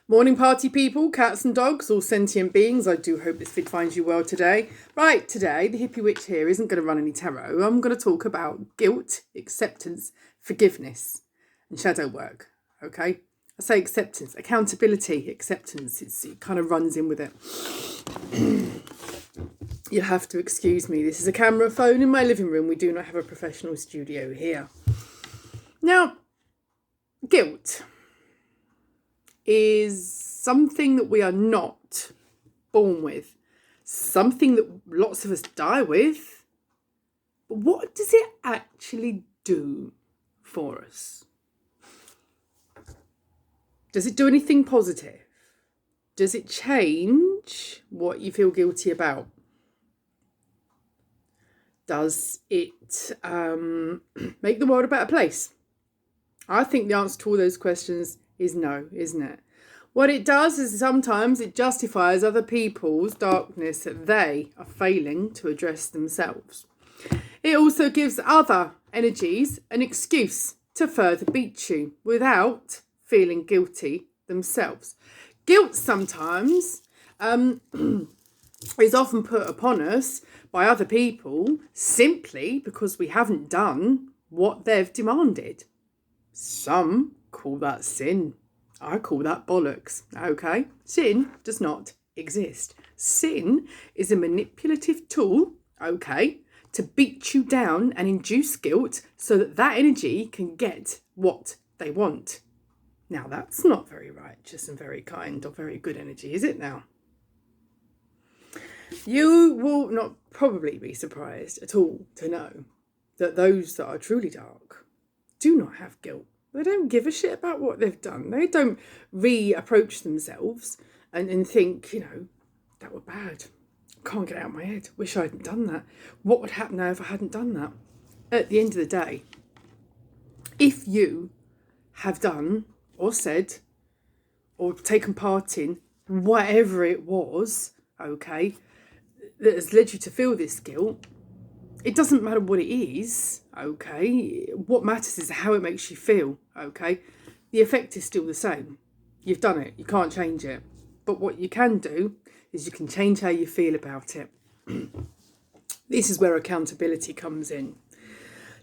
Morning party people, cats and dogs, all sentient beings. I do hope this vid finds you well today. Right, today, the hippie witch here isn't going to run any tarot. I'm going to talk about guilt, acceptance, forgiveness, and shadow work. Okay? I say acceptance, accountability, acceptance. It kind of runs in with it. You'll have to excuse me. This is a camera phone in my living room. We do not have a professional studio here. Now, guilt is something that we are not born with, something that lots of us die with. But what does it actually do for us? Does it do anything positive? Does it change what you feel guilty about? Does it make the world a better place? I think the answer to all those questions is no, isn't it? What it does is sometimes it justifies other people's darkness that they are failing to address themselves. It also gives other energies an excuse to further beat you without feeling guilty themselves. Guilt sometimes is often put upon us by other people simply because we haven't done what they've demanded. Some call that sin. I call that bollocks. Okay? Sin does not exist. Sin is a manipulative tool, okay, to beat you down and induce guilt so that that energy can get what they want. Now, that's not very righteous and very kind or very good energy, is it now? You will not probably be surprised at all to know that those that are truly dark do not have guilt. They don't give a shit about what they've done. They don't reapproach themselves and think, that were bad. Can't get it out of my head. Wish I hadn't done that. What would happen now if I hadn't done that? At the end of the day, if you have done or said or taken part in whatever it was, okay, that has led you to feel this guilt, it doesn't matter what it is, okay? What matters is how it makes you feel, okay? The effect is still the same. You've done it. You can't change it. But what you can do is you can change how you feel about it. This is where accountability comes in.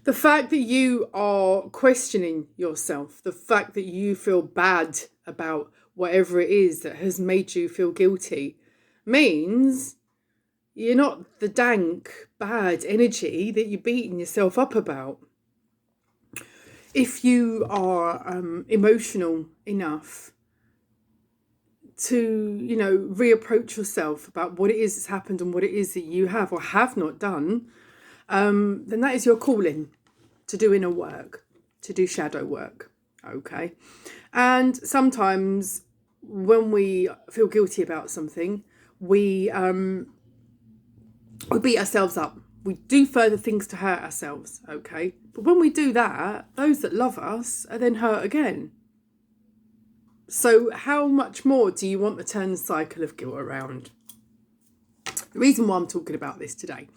The fact that you are questioning yourself, the fact that you feel bad about whatever it is that has made you feel guilty means you're not the dank, bad energy that you're beating yourself up about. If you are emotional enough to, reapproach yourself about what it is that's happened and what it is that you have or have not done, then that is your calling to do inner work, to do shadow work, okay? And sometimes when we feel guilty about something, we beat ourselves up. We do further things to hurt ourselves, okay? But when we do that, those that love us are then hurt again. So how much more do you want to turn the cycle of guilt around? The reason why I'm talking about this today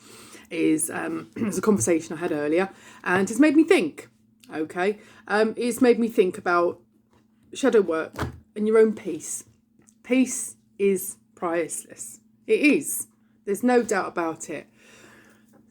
is it was a conversation I had earlier and it's made me think, okay? It's made me think about shadow work and your own peace. Peace is priceless. It is. There's no doubt about it.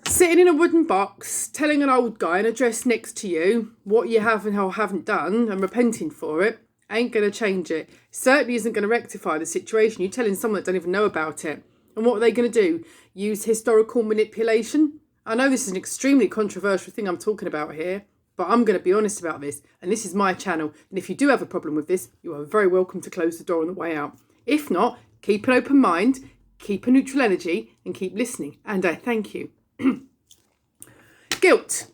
Sitting in a wooden box, telling an old guy in a dress next to you what you have and haven't done and repenting for it ain't going to change it. Certainly isn't going to rectify the situation. You're telling someone that don't even know about it. And what are they going to do? Use historical manipulation? I know this is an extremely controversial thing I'm talking about here, but I'm going to be honest about this. And this is my channel. And if you do have a problem with this, you are very welcome to close the door on the way out. If not, keep an open mind, keep a neutral energy and keep listening. And I thank you. Guilt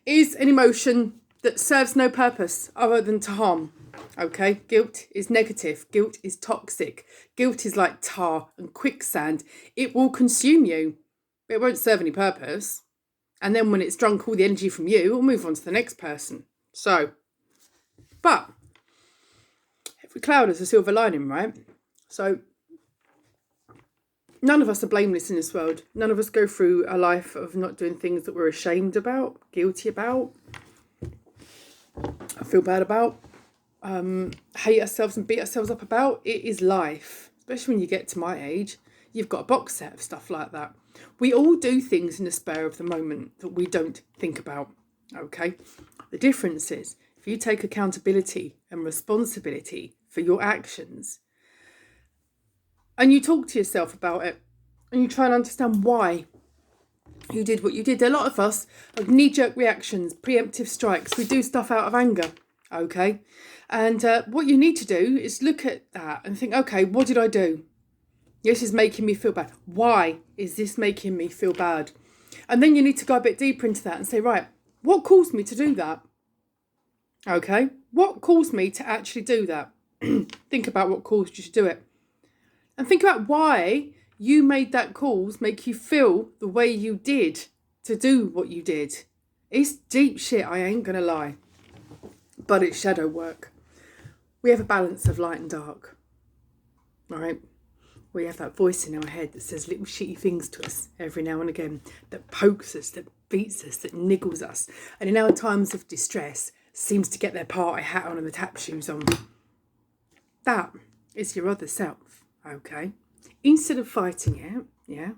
is an emotion that serves no purpose other than to harm. Okay, guilt is negative. Guilt is toxic. Guilt is like tar and quicksand. It will consume you. It won't serve any purpose. And then when it's drunk all the energy from you, it'll move on to the next person. But every cloud has a silver lining, right? So none of us are blameless in this world. None of us go through a life of not doing things that we're ashamed about, guilty about, I feel bad about. hate ourselves and beat ourselves up about. It is life, especially when you get to my age. You've got a box set of stuff like that. We all do things in the spur of the moment that we don't think about, okay? The difference is, if you take accountability and responsibility for your actions and you talk to yourself about it and you try and understand why you did what you did. A lot of us have knee-jerk reactions, preemptive strikes. We do stuff out of anger, okay? And what you need to do is look at that and think, okay, what did I do? This is making me feel bad. Why is this making me feel bad? And then you need to go a bit deeper into that and say, right, what caused me to do that? Okay, what caused me to actually do that? Think about what caused you to do it. And think about why you made that cause make you feel the way you did to do what you did. It's deep shit, I ain't gonna lie. But it's shadow work. We have a balance of light and dark. All right? We have that voice in our head that says little shitty things to us every now and again, that pokes us, that beats us, that niggles us, and in our times of distress seems to get their party hat on and the tap shoes on. That is your other self, okay? Instead of fighting it, yeah,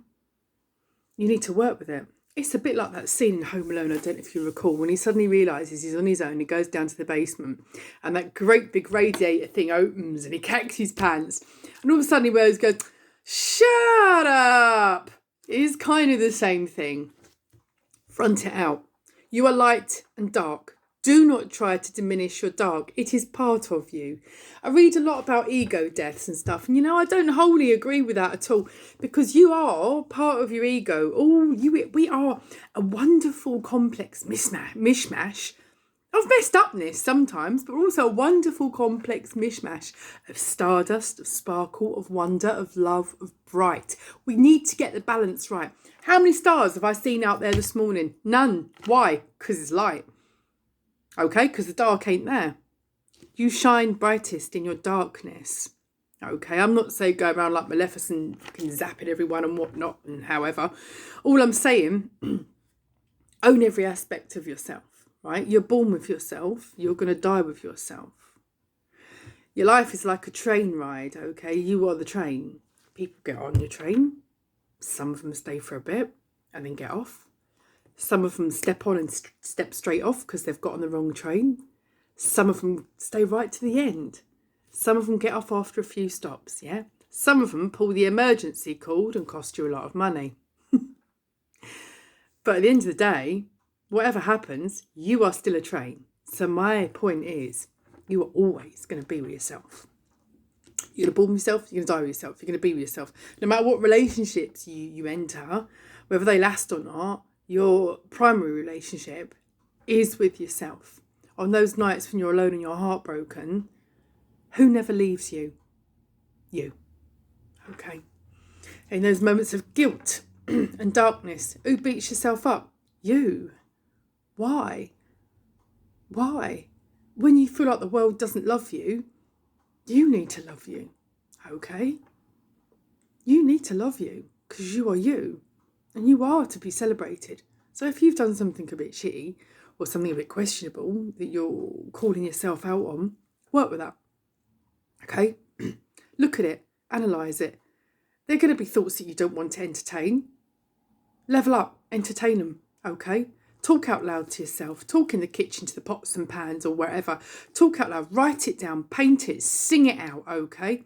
you need to work with it. It's a bit like that scene in Home Alone, I don't know if you recall, when he suddenly realises he's on his own, he goes down to the basement and that great big radiator thing opens and he cacks his pants and all of a sudden he goes, shut up! It is kind of the same thing. Front it out. You are light and dark. Do not try to diminish your dark. It is part of you. I read a lot about ego deaths and stuff. And, I don't wholly agree with that at all. Because you are part of your ego. We are a wonderful, complex mishmash of messed upness sometimes. But also a wonderful, complex mishmash of stardust, of sparkle, of wonder, of love, of bright. We need to get the balance right. How many stars have I seen out there this morning? None. Why? Because it's light. Okay, because the dark ain't there. You shine brightest in your darkness. Okay, I'm not saying go around like Maleficent, fucking zapping everyone and whatnot and however. All I'm saying, own every aspect of yourself, right? You're born with yourself. You're going to die with yourself. Your life is like a train ride, okay? You are the train. People get on your train. Some of them stay for a bit and then get off. Some of them step on and step straight off because they've got on the wrong train. Some of them stay right to the end. Some of them get off after a few stops, yeah? Some of them pull the emergency cord and cost you a lot of money. But at the end of the day, whatever happens, you are still a train. So my point is, you are always going to be with yourself. You're going to born with yourself, you're going to die with yourself, you're going to be with yourself. No matter what relationships you enter, whether they last or not, your primary relationship is with yourself. On those nights when you're alone and you're heartbroken, who never leaves you? You. Okay. In those moments of guilt and darkness, who beats yourself up? You. Why? Why? When you feel like the world doesn't love you, you need to love you. Okay? You need to love you because you are you. And you are to be celebrated. So if you've done something a bit shitty or something a bit questionable that you're calling yourself out on, work with that. Okay? Look at it. Analyse it. They're going to be thoughts that you don't want to entertain. Level up. Entertain them. Okay? Talk out loud to yourself. Talk in the kitchen to the pots and pans or wherever. Talk out loud. Write it down. Paint it. Sing it out. Okay?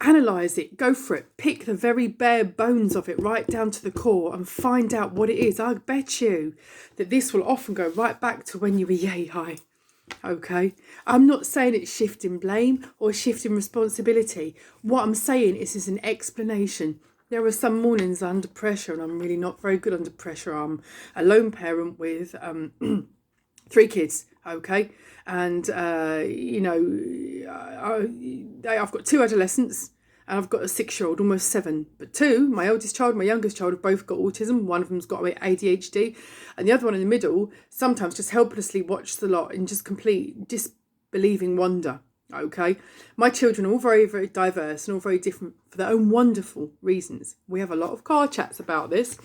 Analyse it, go for it, pick the very bare bones of it right down to the core and find out what it is. I bet you that this will often go right back to when you were yay high. Okay? I'm not saying it's shifting blame or shifting responsibility. What I'm saying is it's an explanation. There are some mornings under pressure and I'm really not very good under pressure. I'm a lone parent with 3 kids, okay? And, I've got 2 adolescents and I've got a 6-year-old, almost 7. But 2, my eldest child, my youngest child, have both got autism. One of them's got ADHD. And the other one in the middle sometimes just helplessly watches the lot in just complete disbelieving wonder. Okay, my children are all very, very diverse and all very different for their own wonderful reasons. We have a lot of car chats about this.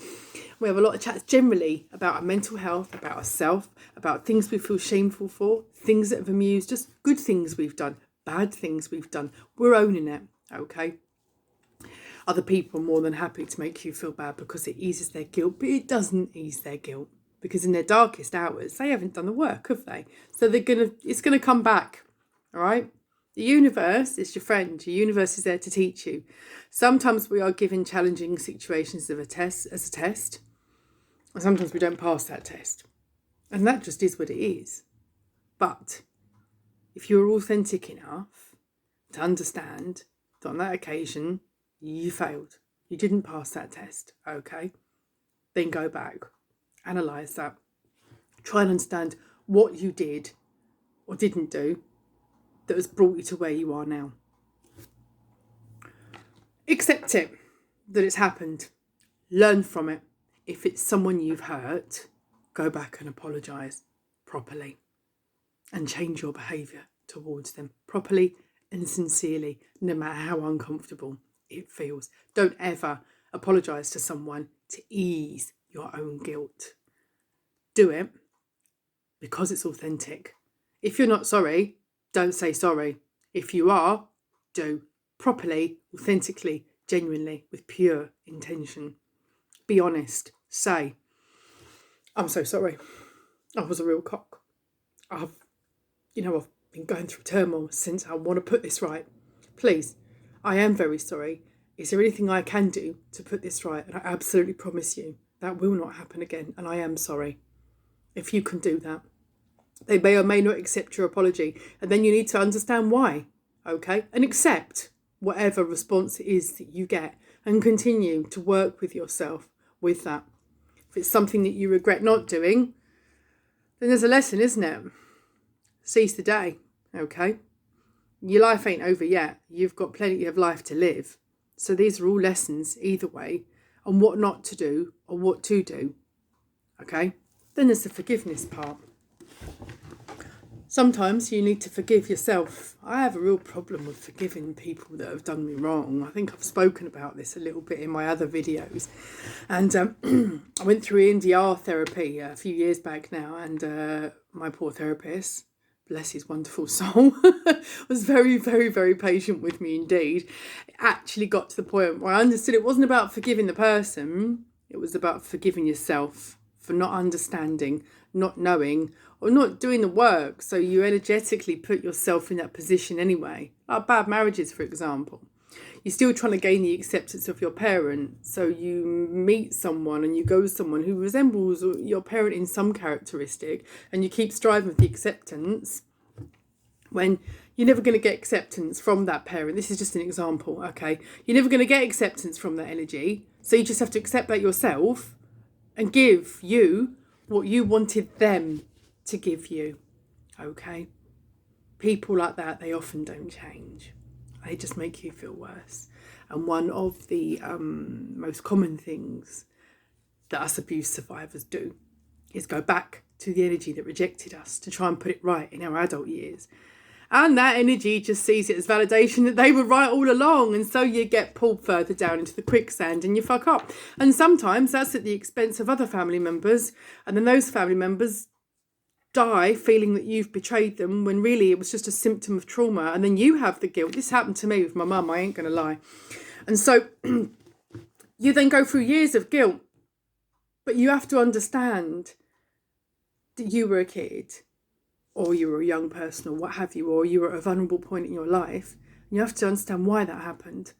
We have a lot of chats generally about our mental health, about ourselves, about things we feel shameful for, things that have amused us, good things we've done, bad things we've done. We're owning it, okay? Other people are more than happy to make you feel bad because it eases their guilt, but it doesn't ease their guilt, because in their darkest hours, they haven't done the work, have they? So it's gonna come back, all right? The universe is your friend. Your universe is there to teach you. Sometimes we are given challenging situations as a test, and sometimes we don't pass that test. And that just is what it is. But if you're authentic enough to understand that on that occasion, you failed, you didn't pass that test, okay? Then go back, analyse that, try and understand what you did or didn't do that has brought you to where you are now. Accept it, that it's happened. Learn from it. If it's someone you've hurt, go back and apologise properly and change your behaviour towards them properly and sincerely, no matter how uncomfortable it feels. Don't ever apologise to someone to ease your own guilt. Do it because it's authentic. If you're not sorry, don't say sorry. If you are, do properly, authentically, genuinely, with pure intention. Be honest. Say, I'm so sorry. I was a real cock. I've been going through turmoil since. I want to put this right. Please, I am very sorry. Is there anything I can do to put this right? And I absolutely promise you that will not happen again. And I am sorry. If you can do that. They may or may not accept your apology. And then you need to understand why, okay? And accept whatever response it is that you get and continue to work with yourself with that. If it's something that you regret not doing, then there's a lesson, isn't it? Seize the day, okay? Your life ain't over yet. You've got plenty of life to live. So these are all lessons either way on what not to do or what to do, okay? Then there's the forgiveness part. Sometimes you need to forgive yourself. I have a real problem with forgiving people that have done me wrong. I think I've spoken about this a little bit in my other videos. And I went through EMDR therapy a few years back now, and my poor therapist, bless his wonderful soul, was very, very, very patient with me indeed. It actually got to the point where I understood it wasn't about forgiving the person, it was about forgiving yourself for not understanding, not knowing, or not doing the work. So you energetically put yourself in that position anyway. Like bad marriages, for example. You're still trying to gain the acceptance of your parent. So you meet someone and you go with someone who resembles your parent in some characteristic, and you keep striving for the acceptance when you're never going to get acceptance from that parent. This is just an example, okay? You're never going to get acceptance from that energy. So you just have to accept that yourself and give you what you wanted them to give you, okay? People like that, they often don't change. They just make you feel worse. And one of the most common things that us abuse survivors do is go back to the energy that rejected us to try and put it right in our adult years. And that energy just sees it as validation that they were right all along. And so you get pulled further down into the quicksand and you fuck up. And sometimes that's at the expense of other family members. And then those family members die feeling that you've betrayed them when really it was just a symptom of trauma. And then you have the guilt. This happened to me with my mum, I ain't going to lie. And so you then go through years of guilt. But you have to understand that you were a kid, or you were a young person, or what have you, or you were at a vulnerable point in your life. And you have to understand why that happened.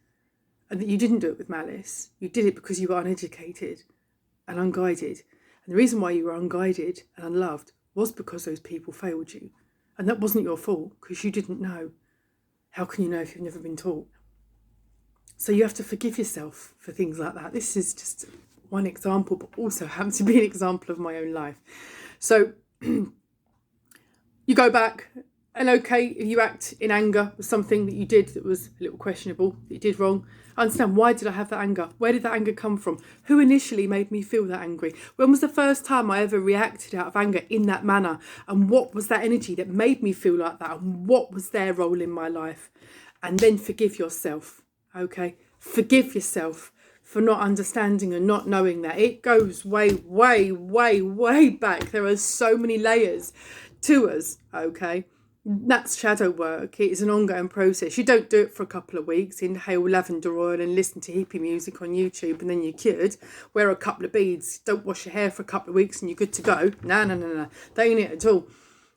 And that you didn't do it with malice. You did it because you were uneducated and unguided. And the reason why you were unguided and unloved was because those people failed you. And that wasn't your fault, because you didn't know. How can you know if you've never been taught? So you have to forgive yourself for things like that. This is just one example, but also happens to be an example of my own life. So you go back And okay, if you act in anger with something that you did that was a little questionable, that you did wrong, I understand, why did I have that anger? Where did that anger come from? Who initially made me feel that angry? When was the first time I ever reacted out of anger in that manner? And what was that energy that made me feel like that? And what was their role in my life? And then forgive yourself, okay? Forgive yourself for not understanding and not knowing that. It goes way, way, way, way back. There are so many layers to us, okay? That's shadow work. It is an ongoing process. You don't do it for a couple of weeks, inhale lavender oil and listen to hippie music on YouTube and then you're cured. Wear a couple of beads, don't wash your hair for a couple of weeks and you're good to go. No. That ain't it at all.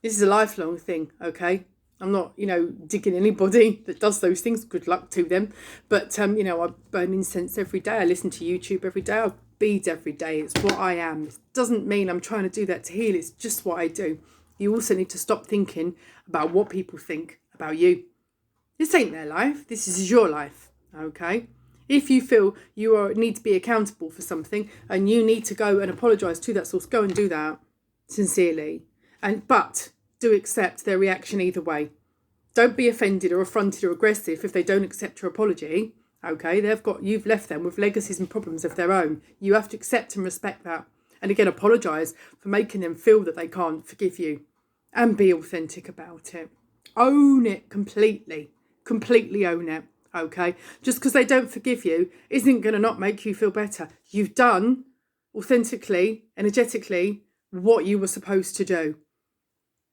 This is a lifelong thing, okay? I'm not, digging anybody that does those things. Good luck to them. But, I burn incense every day. I listen to YouTube every day. I beads every day. It's what I am. It doesn't mean I'm trying to do that to heal. It's just what I do. You also need to stop thinking about what people think about you. This ain't their life. This is your life, okay? If you feel you need to be accountable for something and you need to go and apologise to that source, go and do that sincerely. But do accept their reaction either way. Don't be offended or affronted or aggressive if they don't accept your apology, okay? You've left them with legacies and problems of their own. You have to accept and respect that. And again, apologise for making them feel that they can't forgive you. And be authentic about it. Own it completely. Completely own it, okay? Just because they don't forgive you isn't going to not make you feel better. You've done, authentically, energetically, what you were supposed to do.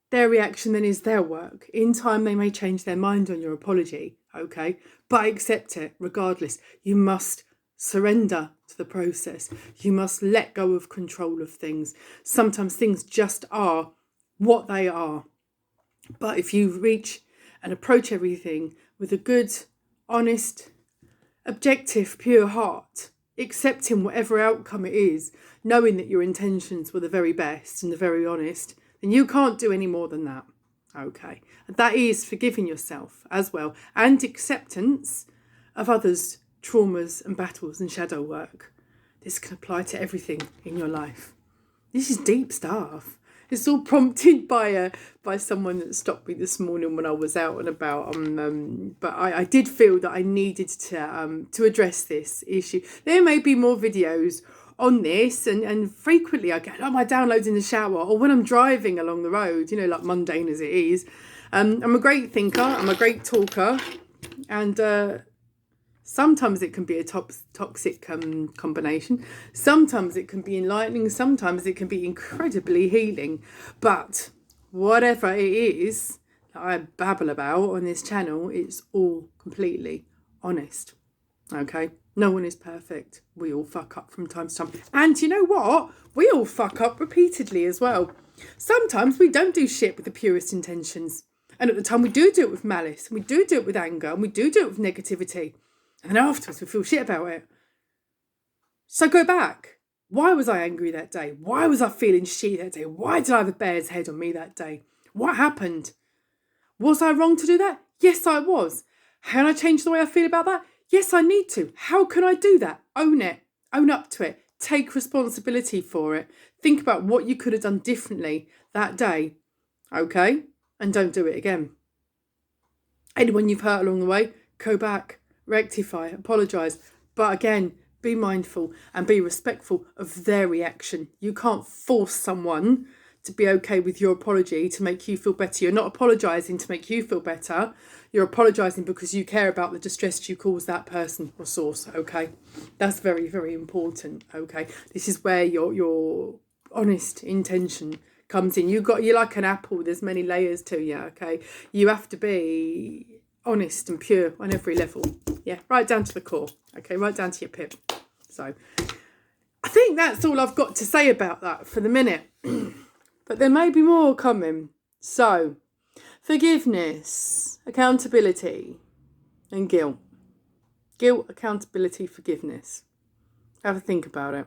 Their reaction then is their work. In time, they may change their mind on your apology, okay? But accept it regardless. You must surrender to the process. You must let go of control of things. Sometimes things just are what they are. But if you reach and approach everything with a good, honest, objective, pure heart, accepting whatever outcome it is, knowing that your intentions were the very best and the very honest, then you can't do any more than that. Okay. And that is forgiving yourself as well, and acceptance of others' traumas and battles and shadow work. This can apply to everything in your life. This is deep stuff. It's all prompted by someone that stopped me this morning when I was out and about. But I did feel that I needed to address this issue. There may be more videos on this, and frequently I get my downloads in the shower or when I'm driving along the road, like mundane as it is. I'm a great thinker, I'm a great talker, and sometimes it can be a toxic combination. Sometimes it can be enlightening. Sometimes it can be incredibly healing. But whatever it is that I babble about on this channel, it's all completely honest. Okay? No one is perfect. We all fuck up from time to time. And you know what? We all fuck up repeatedly as well. Sometimes we don't do shit with the purest intentions. And at the time we do it with malice. And we do it with anger. And we do it with negativity. And then afterwards we feel shit about it. So go back. Why was I angry that day? Why was I feeling shit that day? Why did I have a bear's head on me that day? What happened? Was I wrong to do that? Yes, I was. Can I change the way I feel about that? Yes, I need to. How can I do that? Own it. Own up to it. Take responsibility for it. Think about what you could have done differently that day. Okay? And don't do it again. Anyone you've hurt along the way, go back. Rectify, apologise, but again, be mindful and be respectful of their reaction. You can't force someone to be okay with your apology to make you feel better. You're not apologising to make you feel better. You're apologising because you care about the distress you cause that person or source, okay? That's very, very important, okay? This is where your honest intention comes in. You're like an apple. There's many layers to you, okay? You have to be honest and pure on every level. Yeah, right down to the core. Okay, right down to your pip. So I think that's all I've got to say about that for the minute. But there may be more coming. So, forgiveness, accountability, and guilt. Guilt, accountability, forgiveness. Have a think about it.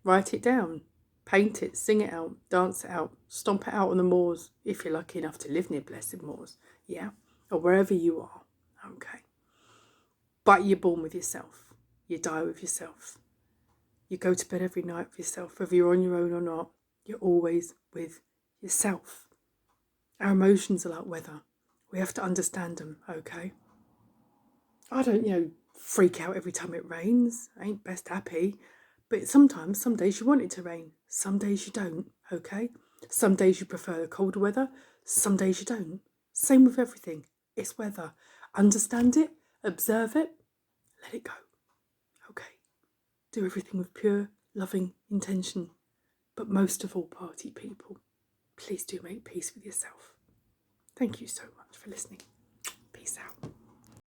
Write it down. Paint it, sing it out, dance it out, stomp it out on the moors, if you're lucky enough to live near blessed moors. Yeah, or wherever you are. Okay. But you're born with yourself. You die with yourself. You go to bed every night with yourself. Whether you're on your own or not, you're always with yourself. Our emotions are like weather. We have to understand them, okay? I don't, freak out every time it rains. I ain't best happy. But sometimes, some days you want it to rain. Some days you don't, okay? Some days you prefer the colder weather. Some days you don't. Same with everything. It's weather. Understand it, observe it, let it go, okay? Do everything with pure, loving intention. But most of all, party people, please do make peace with yourself. Thank you so much for listening. Peace out.